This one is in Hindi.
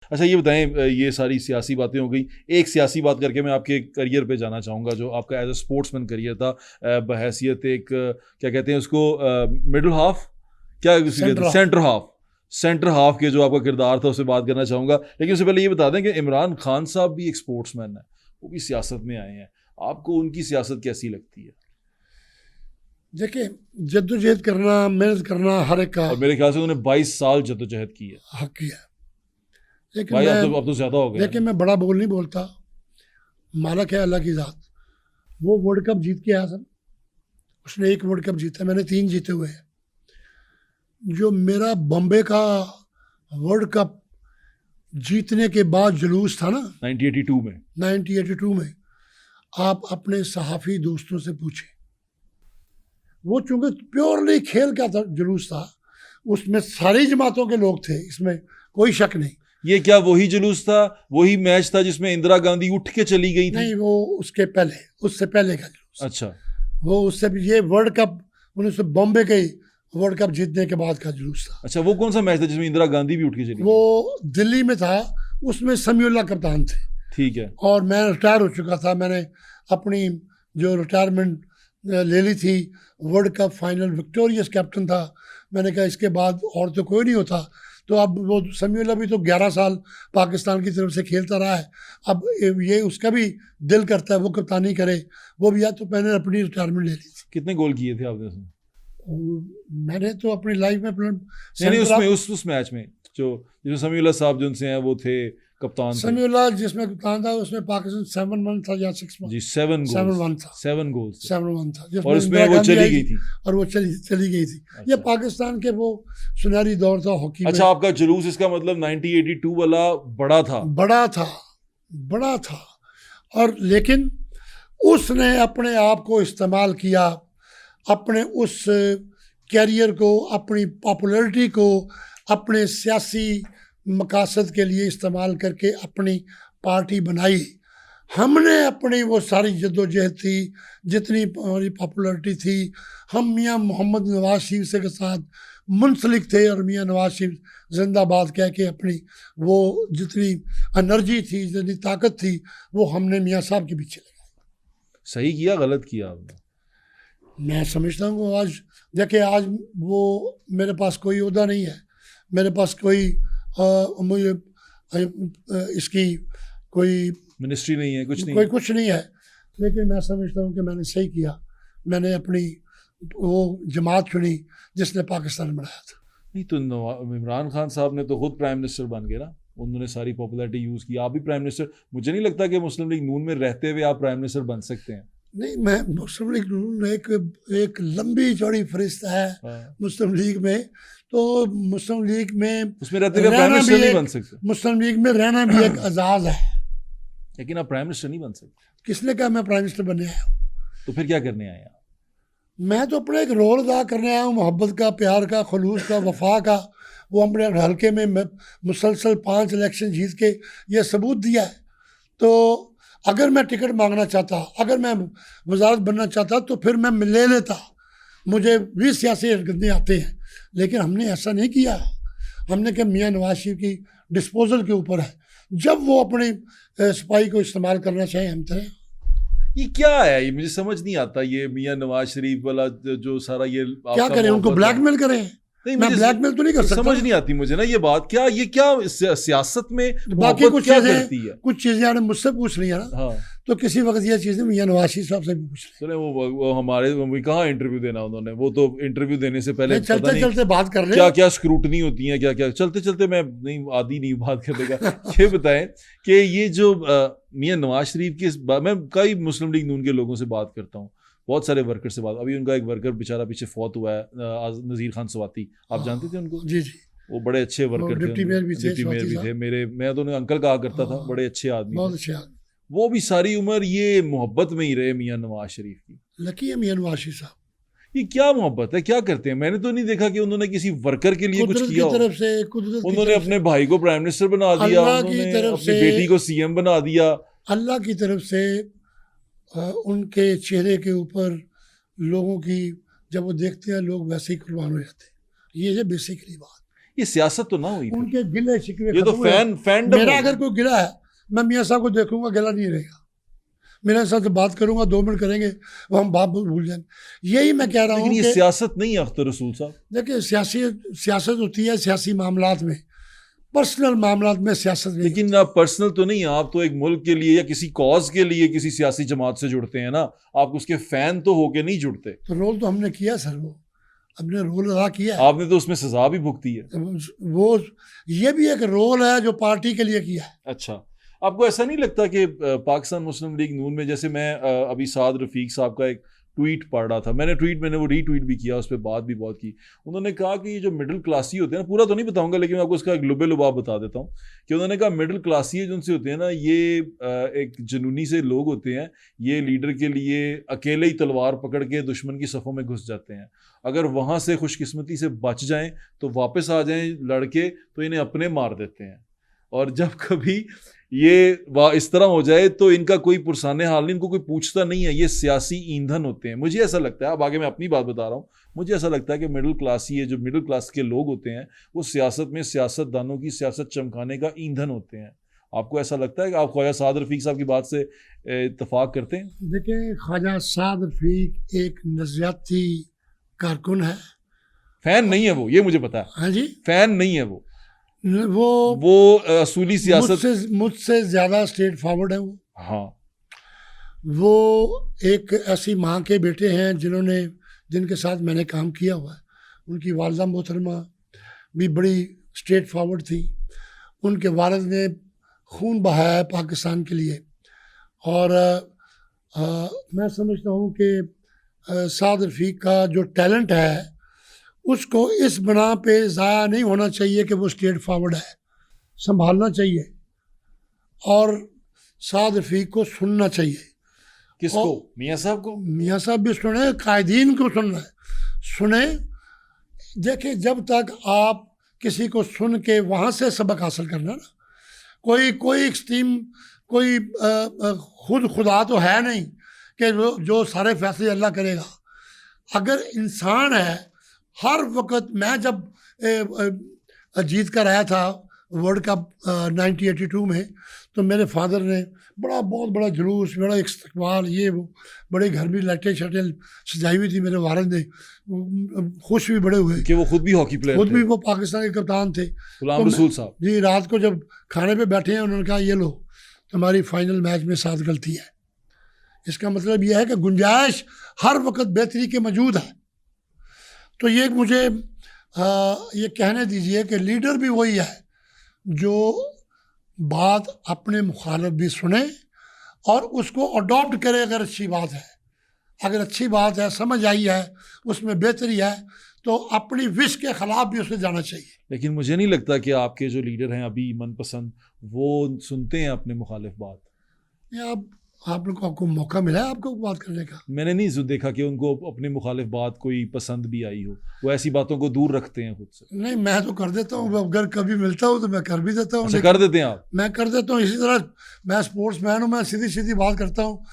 अच्छा ये बताएं, ये सारी सियासी बातें हो गई, एक सियासी बात करके मैं आपके करियर पे जाना चाहूँगा, जो आपका एज अ स्पोर्ट्समैन करियर था, बहैसियत एक क्या कहते हैं उसको, मिडल हाफ, क्या उसे कहते सेंटर हैं, हाफ। सेंटर हाफ के जो आपका किरदार था उससे बात करना चाहूँगा। लेकिन उससे पहले ये बता दें कि इमरान खान साहब भी एक स्पोर्ट्समैन है, वो भी सियासत में आए हैं, आपको उनकी सियासत कैसी लगती है? देखिए, जद्दोजहद करना, मेहनत करना हर एक का और मेरे ख्याल से उन्होंने 22 साल जद्दोजहद की है। हक ही है। लेकिन भाई मैं अब तो ज़्यादा हो गया लेकिन ना। मैं बड़ा बोल नहीं बोलता। मालक है अल्लाह की ज़ात। वो वर्ल्ड कप जीत के आया सर, उसने एक वर्ल्ड कप जीता, मैंने 3 जीते हुए हैं। जो मेरा बॉम्बे का वर्ल्ड कप जीतने के बाद जुलूस था ना 1982 में। 1982 में, आप अपने सहाफ़ी दोस्तों से पूछें। वो चूंकि प्योरली खेल का था, जुलूस था, उसमें सारी जमातों के लोग थे, इसमें कोई शक नहीं। ये क्या वही जुलूस था, वही मैच था जिसमें इंदिरा गांधी उठ के चली गई थी? नहीं, वो उसके पहले, उससे पहले का जुलूस। अच्छा। वो उससे भी, ये वर्ल्ड कप 1900 बॉम्बे के वर्ल्ड कप जीतने के बाद का जुलूस था। अच्छा, वो कौन सा मैच था जिसमें इंदिरा गांधी भी उठ के चली वो गई? दिल्ली में था, उसमें समीउल्लाह कप्तान थे। ठीक है। और मैं रिटायर हो चुका था, मैंने अपनी जो रिटायरमेंट ले ली थी। World cup final victorious captain था। मैंने कहा इसके बाद और तो कोई नहीं होता। तो अब वो समीउल्लाह भी तो 11 साल पाकिस्तान की तरफ से खेलता रहा है। अब ये उसका भी दिल करता है वो कप्तानी करे, वो भी। या तो मैंने अपनी रिटायरमेंट ले ली थी। कितने गोल किए थे आपने उसमें? मैंने तो अपनी लाइफ में नहीं उसमें उस मैच में जो जिसमें समीउल्लाह साहब जो उनसे हैं वो थे, कप्तान थे। समीउल्लाह जिसमें कप्तान था, उसमें पाकिस्तान 7-1 था या 6-1? जी 7 गोल्स। 7-1 था। 7 गोल्स थे। 7-1 था, और जिसमें उसमें इंदिरा वो गांधी चली आई गई थी थी। और वो चली गई थी। ये अच्छा। पाकिस्तान के वो सुनहरी दौर था हॉकी अच्छा, में। आपका जुलूस इसका मतलब 1982 वाला बड़ा था। बड़ा था, बड़ा था। और लेकिन उसने अपने आप को इस्तेमाल किया, अपने उस कैरियर को, अपनी पॉपुलैरिटी को अपने सियासी मकासद के लिए इस्तेमाल करके अपनी पार्टी बनाई। हमने अपनी वो सारी जद्दोजहद थी, जितनी हमारी पॉपुलैरिटी थी, हम मियाँ मोहम्मद नवाज शरीफ से के साथ मुंसलिक थे, और मियाँ नवाज शरीफ जिंदाबाद कह के अपनी वो जितनी एनर्जी थी, जितनी ताकत थी, वो हमने मियाँ साहब के पीछे लगाई। सही किया गलत किया आपने? मैं समझता हूँ आज, देखिए आज वो मेरे पास कोई ओहदा नहीं है, मेरे पास कोई मुझे इसकी कोई मिनिस्ट्री नहीं है, कुछ नहीं। कुछ नहीं है। लेकिन मैं समझता हूँ कि मैंने सही किया। मैंने अपनी वो जमात चुनी जिसने पाकिस्तान बनाया था। नहीं तो इमरान खान साहब ने तो खुद प्राइम मिनिस्टर बन गए ना, उन्होंने सारी पॉपुलैरिटी यूज़ की, आप भी प्राइम मिनिस्टर। मुझे नहीं लगता कि मुस्लिम लीग नून में रहते हुए आप प्राइम मिनिस्टर बन सकते हैं। नहीं, मैं मुस्लिम लीग नून एक लंबी चौड़ी फरिश्त है मुस्लिम लीग में। तो मुस्लिम लीग में उसमें रहते हुए प्राइम मिनिस्टर नहीं बन सकते। मुस्लिम लीग में रहना भी एक एजाज है। लेकिन आप प्राइम मिनिस्टर नहीं बन सकते। किसने कहा मैं प्राइम मिनिस्टर बनने आया हूँ? तो फिर क्या करने आए आप? मैं तो अपना एक रोल अदा करने आया हूँ, मोहब्बत का, प्यार का, खलूस का, वफा का। वो हमने हल्के में मुसलसल 5 इलेक्शन जीत के ये सबूत दिया है। तो अगर मैं टिकट मांगना चाहता, अगर मैं वजारत बनना चाहता, तो फिर मैं ले लेता। मुझे भी सियासी हरकतें आते हैं, लेकिन हमने ऐसा नहीं किया। हमने कहा मियाँ नवाज शरीफ की डिस्पोजल के ऊपर है, जब वो अपने सिपाही को इस्तेमाल करना चाहे हम करें। ये क्या है, ये मुझे समझ नहीं आता, ये मियाँ नवाज शरीफ वाला जो सारा ये क्या करें, उनको ब्लैकमेल करें? नहीं, मैं ब्लैकमेल तो नहीं कर सकता। समझ नहीं आती मुझे ना ये बात, क्या ये क्या सियासत में बाकी कुछ क्या चीजें, करती है? कुछ चीजें आपने मुझसे पूछ लिया ना। हाँ। तो किसी वक्त ये चीजें मियाँ नवाज शरीफ साहब से भी पूछ लें। सुने वो हमारे कहाँ इंटरव्यू देना उन्होंने, वो तो इंटरव्यू देने से पहले चलते चलते बात कर रहे क्या क्या स्क्रूटनी होती है, क्या क्या चलते चलते मैं नहीं आदि नहीं बात करने का। ये बताएं कि ये जो मियाँ नवाज शरीफ की, मैं कई मुस्लिम लीग नून के लोगों से बात करता हूँ, बहुत सारे वर्कर से बात, अभी उनका एक वर्कर बेचारा पीछे फौत हुआ है, नज़ीर खान स्वाति, आप जानते थे उनको? जी जी, वो बड़े अच्छे वर्कर थे, डिप्टी मेयर भी थे मेरे, मैं तो उन्हें अंकल कहा करता था, बड़े अच्छे आदमी, बहुत अच्छे आदमी। वो भी सारी उम्र ये मोहब्बत में ही रहे मियाँ नवाज शरीफ की। लकी है मियाँ नवाज शरीफ साहब। ये क्या मोहब्बत है, क्या करते हैं? मैंने तो नहीं देखा कि उन्होंने किसी वर्कर के लिए कुछ किया। तरफ से उन्होंने अपने भाई को प्राइम मिनिस्टर बना दिया, उन्होंने अपनी बेटी को सीएम बना दिया। अल्लाह की तरफ से उनके चेहरे के ऊपर लोगों की, जब वो देखते हैं लोग वैसे ही कुर्बान हो जाते हैं। ये है बेसिकली बात। ये सियासत तो ना हुई फिर। उनके गिले शिकवे ये तो खत्म हुए। फैंडम मेरा हो अगर कोई गिला है, मैं मियाँ साहब को देखूंगा, गिला नहीं रहेगा, मेरे साथ बात करूंगा, 2 मिनट करेंगे, वो हम बात भूल जाएंगे। यही मैं कह रहा हूँ लेकिन ये कि सियासत नहीं है अख्तर रसूल साहब। देखिए सियासत होती है सियासी मामलात में, पर्सनल मामलात में सियासत नहीं। लेकिन आप पर्सनल तो नहीं है, आप तो एक मुल्क के लिए या किसी कॉज के लिए किसी सियासी जमात से जुड़ते हैं ना, आप उसके फैन तो होके नहीं जुड़ते। तो रोल तो हमने किया सर, वो हमने रोल अदा किया है। आपने तो उसमें सजा भी भुगती है। वो ये भी एक रोल है जो पार्टी के लिए किया है। अच्छा, आपको ऐसा नहीं लगता कि पाकिस्तान मुस्लिम लीग नून में, जैसे मैं अभी साद रफीक साहब का एक ट्वीट पढ़ रहा था, मैंने वो रीट्वीट भी किया, उस पर बात भी बहुत की। उन्होंने कहा कि ये जो मिडिल क्लासी होते हैं ना, पूरा तो नहीं बताऊंगा लेकिन मैं आपको उसका एक लुबे लुबाब बता देता हूँ कि उन्होंने कहा मिडिल क्लासी जो उनसे होते हैं ना, ये एक जुनूनी से लोग होते हैं, ये लीडर के लिए अकेले ही तलवार पकड़ के दुश्मन की सफ़ों में घुस जाते हैं। अगर वहाँ से खुशकिस्मती से बच जाएं तो वापस आ जाएं लड़के, तो इन्हें अपने मार देते हैं। और जब कभी ये इस तरह हो जाए तो इनका कोई पुरसाने हाल नहीं, इनको कोई पूछता नहीं है, ये सियासी ईंधन होते हैं। मुझे ऐसा लगता है, अब आगे मैं अपनी बात बता रहा हूँ, मुझे ऐसा लगता है कि मिडिल क्लास ही है, जो मिडिल क्लास के लोग होते हैं वो सियासत में सियासतदानों की सियासत चमकाने का ईंधन होते हैं। आपको ऐसा लगता है कि आप ख्वाजा साद रफीक साहब की बात से इत्तेफाक करते हैं? देखिए, ख्वाजा साद रफीक एक नजरियाती कारकुन है। फैन नहीं है वो, ये मुझे पता है। हाँ जी, फैन नहीं है वो असूली सियासत मुझसे ज्यादा स्ट्रेट फॉरवर्ड है वो। हाँ, वो एक ऐसी माँ के बेटे हैं जिनके साथ मैंने काम किया हुआ है। उनकी वालदा मोहतरमा भी बड़ी स्ट्रेट फॉरवर्ड थी। उनके वालिद ने खून बहाया है पाकिस्तान के लिए, और मैं समझता हूँ कि साद रफीक का जो टैलेंट है उसको इस बना पे ज़ाया नहीं होना चाहिए कि वो स्ट्रेट फॉरवर्ड है, संभालना चाहिए और साद रफीक को सुनना चाहिए। किसको? मियाँ साहब को? मियाँ साहब भी सुने, कायदीन को सुनना है, सुने। देखिए, जब तक आप किसी को सुन के वहाँ से सबक हासिल करना ना, कोई एक्सट्रीम, कोई खुदा तो है नहीं कि जो सारे फैसले अल्लाह करेगा। अगर इंसान है, हर वक्त, मैं जब जीत कर आया था वर्ल्ड कप 1982 में, तो मेरे फादर ने बहुत बड़ा जुलूस, बड़ा इस्तकबाल, ये वो, बड़े घर में लाइटें शटें सजाई हुई थी। मेरे वालिद ने खुश भी बड़े हुए कि वो खुद भी हॉकी प्लेयर खुद थे। भी वो पाकिस्तान के कप्तान थे। गुलाम रसूल साहब जी, रात को जब खाने पे बैठे हैं, उन्होंने कहा ये लो तुम्हारी फाइनल मैच में 7 गलती है। इसका मतलब यह है कि गुंजाइश हर वक्त बेहतरी के मौजूद है। तो ये मुझे ये कहने दीजिए कि लीडर भी वही है जो बात अपने मुखालिफ भी सुने और उसको अडॉप्ट करे। अगर अच्छी बात है, अगर अच्छी बात है, समझ आई है, उसमें बेहतरी है, तो अपनी विश के खिलाफ भी उसे जाना चाहिए। लेकिन मुझे नहीं लगता कि आपके जो लीडर हैं अभी मनपसंद, वो सुनते हैं अपने मुखालिफ बात। या आप लोग को आपको मौका मिला है आपको बात करने का? मैंने नहीं देखा कि उनको अपनी मुखालिफ बात कोई पसंद भी आई हो। वो ऐसी बातों को दूर रखते हैं खुद से। नहीं, मैं तो कर देता हूँ, अगर कभी मिलता हूँ तो मैं कर भी देता हूँ। अच्छा, कर देते हैं आप? मैं कर देता हूँ। इसी तरह मैं स्पोर्ट्स मैन हूँ, मैं सीधी सीधी बात करता हूँ।